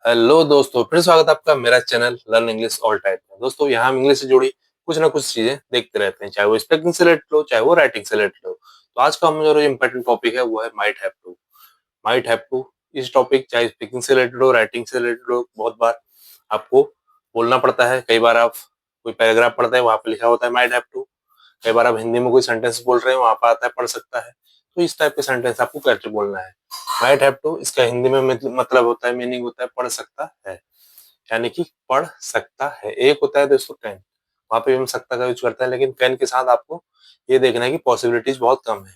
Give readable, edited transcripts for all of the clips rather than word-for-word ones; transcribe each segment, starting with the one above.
Hello दोस्तों, फिर स्वागत है आपका मेरा channel learn English all time में। दोस्तों, यहाँ हम इंग्लिश से जुड़ी कुछ ना कुछ चीजें देखते रहते हैं, चाहे वो स्पीकिंग से रिलेटेड हो, चाहे वो राइटिंग से रिलेटेड हो। तो आज का हम जो इम्पोर्टेंट टॉपिक है वो है might have to. Might have to इस टॉपिक चाहे स्पीकिंग से रिलेटेड हो, राइटिंग से रिलेटेड हो, बहुत बार आपको बोलना पड़ता है। कई बार आप कोई पैराग्राफ पढ़ते हैं, वहां पे लिखा होता है माइट हैव टू। कई बार आप हिंदी में कोई सेंटेंस बोल रहे हैं, वहां पर आता है पढ़ सकता है। तो इस टाइप के सेंटेंस आपको कैसे बोलना है। माइट हैव टू इसका हिंदी में मतलब होता है, मीनिंग होता है पढ़ सकता है, यानी कि पढ़ सकता है। एक होता है दोस्तों कैन, वहां पे हम सकता का यूज करते हैं, लेकिन कैन के साथ आपको ये देखना है कि पॉसिबिलिटीज बहुत कम है।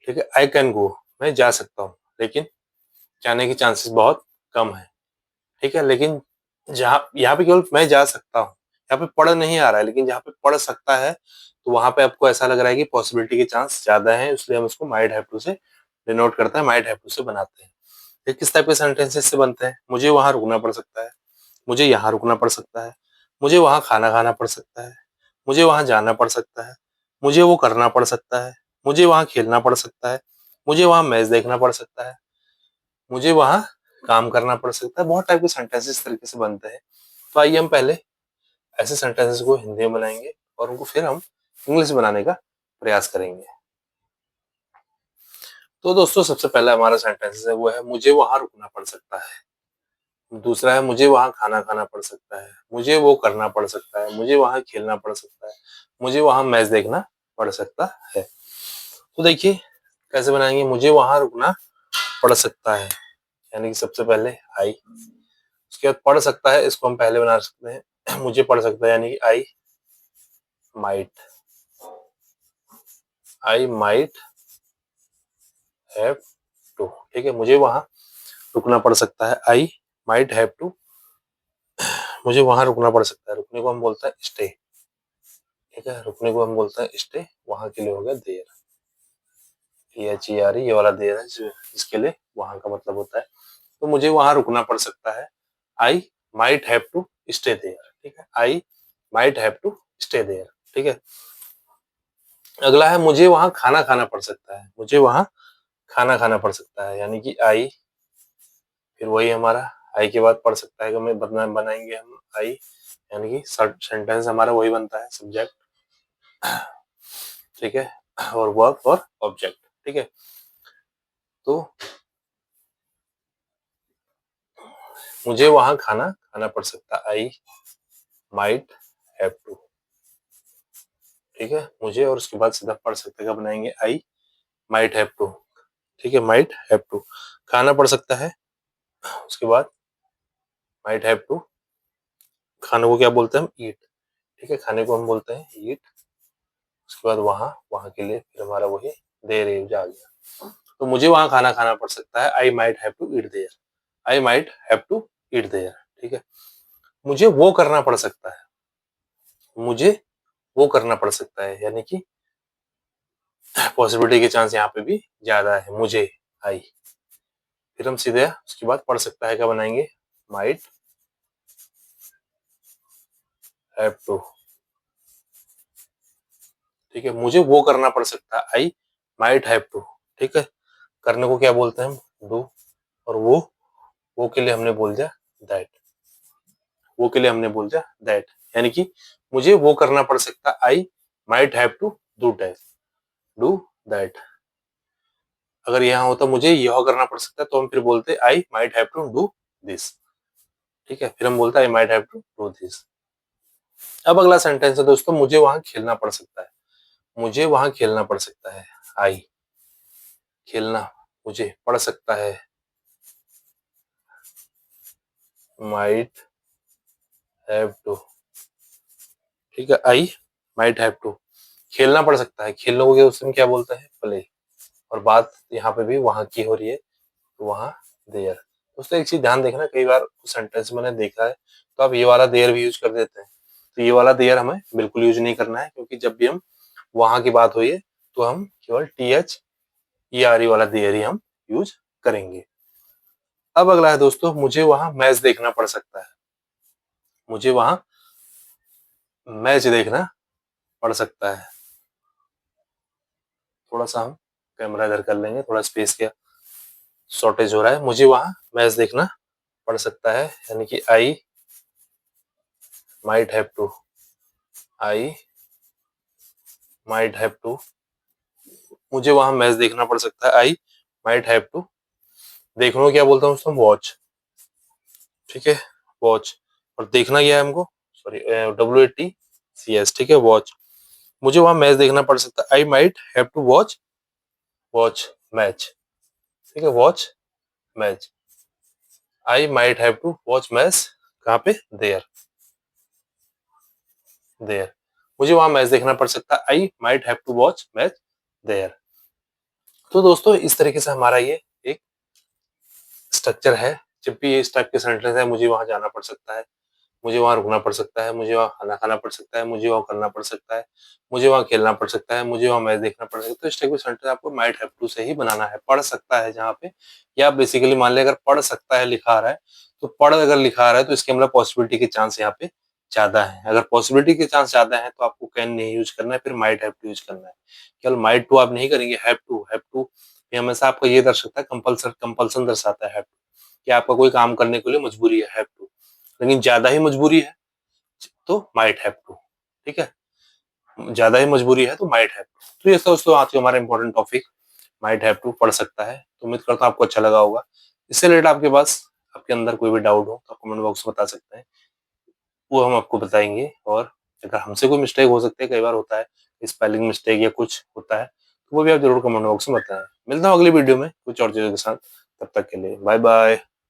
ठीक है, आई कैन गो, मैं जा सकता हूँ, लेकिन जाने की चांसेस बहुत कम है। ठीक है, लेकिन जहाँ यहाँ पे केवल मैं जा सकता हूँ, यहाँ पे पढ़ नहीं आ रहा है, लेकिन जहाँ पे पढ़ सकता है तो वहां पे आपको ऐसा लग रहा है कि पॉसिबिलिटी के चांस ज्यादा है, इसलिए हम उसको माइट हैव टू से डिनोट करते हैं, माइट हैव टू से बनाते हैं। ये किस टाइप के सेंटेंसेस से बनते हैं? मुझे वहां रुकना पड़ सकता है, मुझे यहाँ रुकना पड़ सकता है, मुझे वहाँ खाना खाना पड़ सकता है, मुझे वहाँ जाना पड़ सकता है, मुझे वो करना पड़ सकता है, मुझे वहाँ खेलना पड़ सकता है, मुझे वहाँ मैच देखना पड़ सकता है, मुझे वहाँ काम करना पड़ सकता है। बहुत टाइप के सेंटेंसेस इस तरीके से बनते हैं। तो आइए हम पहले ऐसे सेंटेंसेस को हिंदी में बनाएंगे और उनको फिर हम इंग्लिश में बनाने का प्रयास करेंगे। तो दोस्तों, सबसे पहला हमारा सेंटेंस है वो है मुझे वहां रुकना पड़ सकता है। दूसरा है मुझे वहाँ खाना खाना पड़ सकता है, मुझे वो करना पड़ सकता है, मुझे वहाँ खेलना पड़ सकता है, मुझे वहाँ मैच देखना पड़ सकता है। तो देखिए कैसे बनाएंगे। मुझे वहाँ रुकना पड़ सकता है, यानी कि सबसे पहले आई, उसके बाद पढ़ सकता है, इसको हम पहले बना सकते हैं मुझे पढ़ सकता है, यानी कि might I might have to. ठीक है, मुझे वहाँ रुकना पड़ सकता है, आई माइट हैव टू, मुझे वहाँ रुकना पड़ सकता है। रुकने को हम बोलते हैं स्टे। ठीक है, रुकने को हम बोलते हैं स्टे, वहां के लिए हो गया देर, THERE, ये वाला देर है जो इसके लिए वहां का मतलब होता है। तो मुझे वहां रुकना पड़ सकता है, I might have to stay there. ठीक है, I might have to stay there. ठीक है, अगला है मुझे वहां खाना खाना पड़ सकता है, मुझे वहां खाना खाना पड़ सकता है, यानी कि आई, फिर वही हमारा आई के बाद पढ़ सकता है कि मैं बनाएंगे हम आई, यानी कि सेंटेंस हमारा वही बनता है, सब्जेक्ट, ठीक है, और वर्ब और ऑब्जेक्ट। ठीक है, तो मुझे वहां खाना खाना पड़ सकता है, आई माइट हैव टू। ठीक है, मुझे और उसके बाद सीधा पढ़ सकते हैं, बनाएंगे आई माइट हैव टू। ठीक है, माइट हैव टू खाना पड़ सकता है, उसके बाद माइट हैव टू, खाने को क्या बोलते हैं हम? ईट। ठीक है, खाने को हम बोलते हैं ईट। उसके बाद वहां, वहां के लिए फिर हमारा वही देयर यूज आ गया। तो मुझे वहां खाना खाना पड़ सकता है, I might have to eat there, I might have to eat there. ठीक है, मुझे वो करना पड़ सकता है, मुझे वो करना पड़ सकता है, यानी कि पॉसिबिलिटी के चांस यहाँ पे भी ज्यादा है, मुझे आई। फिर हम सीधे उसके बाद पढ़ सकता है क्या बनाएंगे, माइट हैव टू। ठीक है, मुझे वो करना पड़ सकता है, आई माइट हैव टू। ठीक है, करने को क्या बोलते हैं हम? डू। और वो के लिए हमने बोल दिया दैट, वो के लिए हमने बोल दिया दैट, यानी कि मुझे वो करना पड़ सकता है, I might have to do that, do that. अगर यहाँ होता मुझे यह करना पड़ सकता है, तो हम फिर बोलते I might have to do this. ठीक है, फिर हम बोलते I might have to do this. अब अगला सेंटेंस है दोस्तों, मुझे वहां खेलना पड़ सकता है, मुझे वहां खेलना पड़ सकता है, आई खेलना, मुझे पड़ सकता है, माइट हैव टू। ठीक है, आई माइट हैव टू खेलना पड़ सकता है, खेलने को उसमें क्या बोलते हैं? प्ले। और बात यहाँ पे भी वहां की हो रही है, तो वहां देयर। दोस्तों एक चीज ध्यान देखना, कई बार सेंटेंस मैंने देखा है तो आप ये वाला देयर भी यूज कर देते हैं। तो ये वाला देयर हमें बिल्कुल यूज नहीं करना है, क्योंकि जब भी हम वहां की बात हुई है तो हम केवल THERE वाला देयर ही हम यूज करेंगे। अब अगला है दोस्तों, मुझे वहां मैच देखना पड़ सकता है, मुझे वहां मैच देखना पड़ सकता है। थोड़ा सा हम कैमरा इधर कर लेंगे, थोड़ा स्पेस का शॉर्टेज हो रहा है। मुझे वहां मैच देखना पढ़ सकता है, यानी कि I might have to, I might have to, मुझे वहां मैच देखना पड़ सकता है, आई माइट हैव टू, देखने को क्या बोलता हूँ उसको, वॉच, ठीक है, वॉच, और देखना क्या है हमको, सॉरी, WATCH, ठीक है, वॉच, मुझे वहां मैच देखना पड़ सकता है, I might have to watch, watch match, ठीक है, watch match, I might have to watch match, कहाँ पे, देयर, देयर, मुझे वहां मैच देखना पड़ सकता है, I might have to watch match there. तो दोस्तों इस तरीके से हमारा ये एक स्ट्रक्चर है, जब भी ये इस टाइप के सेंटेंस है, मुझे वहां जाना पड़ सकता है, मुझे वहां रुकना पड़ सकता है, मुझे वहां खाना खाना पड़ सकता है, मुझे वहां करना पड़ सकता है, मुझे वहां खेलना पड़ सकता है, मुझे वहां मैच देखना पड़ सकता है। तो इस टाइप के सेंटेंस आपको माइट हैव टू से ही बनाना है, पढ़ सकता है जहाँ पे, या बेसिकली मान लिया अगर पढ़ सकता है लिखा आ रहा है, तो पढ़ अगर लिखा आ रहा है तो इसके मतलब पॉसिबिलिटी के चांस यहाँ पे ज्यादा है, अगर पॉसिबिलिटी के चांस ज्यादा है तो आपको कैन नहीं यूज करना है, फिर माइट हैव टू यूज करना है, केवल माइट टू आप नहीं करेंगे, हैव टू ये हमेशा आपका ये दर्शाता है, कंपल्सन कंपल्सन दर्शाता है हैव टू, कि आपका कोई काम करने के लिए मजबूरी है, हैव टू, लेकिन ज्यादा ही मजबूरी है तो माइट हैव टू, ठीक है, ज्यादा ही मजबूरी है तो माइट हैव टू। तो ये दोस्तों आज का हमारा important topic might have to, पढ़ सकता है। तो उम्मीद करता हूँ आपको अच्छा लगा होगा। इससे रिलेटेड आपके पास, आपके अंदर कोई भी डाउट हो तो आप कमेंट बॉक्स में बता सकते हैं, वो हम आपको बताएंगे। और अगर हमसे कोई मिस्टेक हो सकती है, कई बार होता है स्पेलिंग मिस्टेक या कुछ होता है, तो वो भी आप जरूर कमेंट बॉक्स में बताएं। मिलता हूँ अगली वीडियो में कुछ और चीजों के साथ, तब तक के लिए बाय बाय।